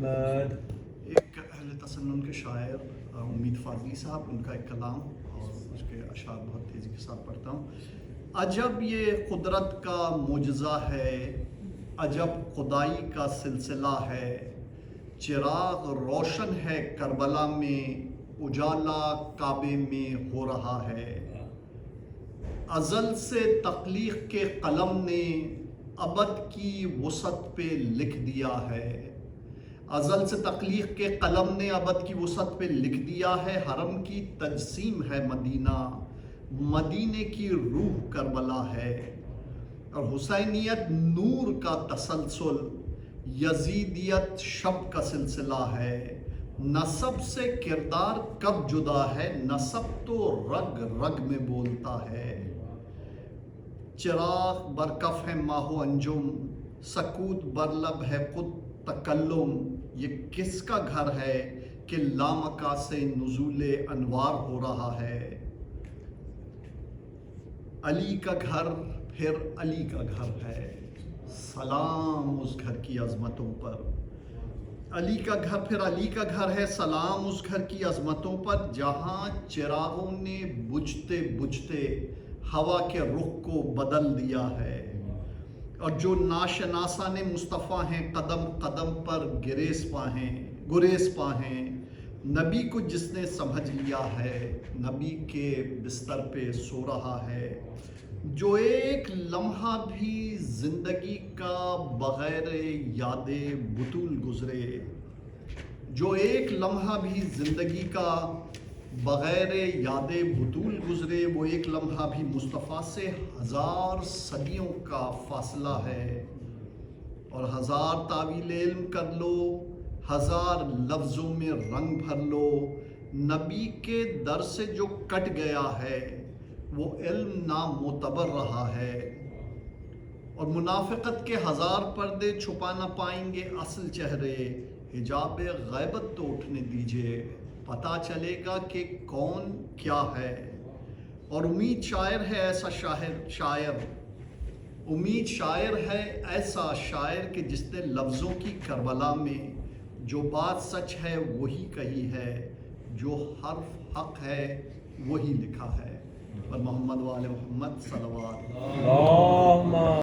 محمد. ایک اہل تسنن کے شاعر امید فاضلی صاحب، ان کا ایک کلام اور اس کے اشعار بہت تیزی کے ساتھ پڑھتا ہوں. عجب یہ قدرت کا معجزہ ہے، عجب خدائی کا سلسلہ ہے. چراغ روشن ہے کربلا میں، اجالا کعبے میں ہو رہا ہے. ازل سے تخلیق کے قلم نے ابد کی وسعت پہ لکھ دیا ہے. ازل سے تخلیق کے قلم نے ابد کی وسعت پہ لکھ دیا ہے. حرم کی تجسیم ہے مدینہ، مدینے کی روح کربلا ہے. اور حسینیت نور کا تسلسل، یزیدیت شب کا سلسلہ ہے. نسب سے کردار کب جدا ہے، نسب تو رگ رگ میں بولتا ہے. چراغ برکف ہے ماہ و انجم، سکوت برلب ہے خود تکلم. یہ کس کا گھر ہے کہ لامکاں سے نزول انوار ہو رہا ہے. علی کا گھر پھر علی کا گھر ہے، سلام اس گھر کی عظمتوں پر. علی کا گھر پھر علی کا گھر ہے، سلام اس گھر کی عظمتوں پر. جہاں چراغوں نے بجھتے بجھتے ہوا کے رخ کو بدل دیا ہے. اور جو ناشناسان مصطفیٰ ہیں قدم قدم پر گریز پاہیں. نبی کو جس نے سمجھ لیا ہے، نبی کے بستر پہ سو رہا ہے. جو ایک لمحہ بھی زندگی کا بغیر یاد بطول گزرے، جو ایک لمحہ بھی زندگی کا بغیر یاد بطول گزرے، وہ ایک لمحہ بھی مصطفیٰ سے 1000 صدیوں کا فاصلہ ہے. اور 1000 تعویل علم کر لو، 1000 لفظوں میں رنگ بھر لو، نبی کے در سے جو کٹ گیا ہے وہ علم نامعتبر رہا ہے. اور منافقت کے 1000 پردے چھپا نہ پائیں گے اصل چہرے. حجاب غیبت تو اٹھنے دیجئے، پتہ چلے گا کہ کون کیا ہے. اور امید شاعر ہے ایسا امید شاعر ہے ایسا شاعر کہ جس نے لفظوں کی کربلا میں جو بات سچ ہے وہی کہی ہے، جو حرف حق ہے وہی لکھا ہے. اور محمد وآل محمد صلوات.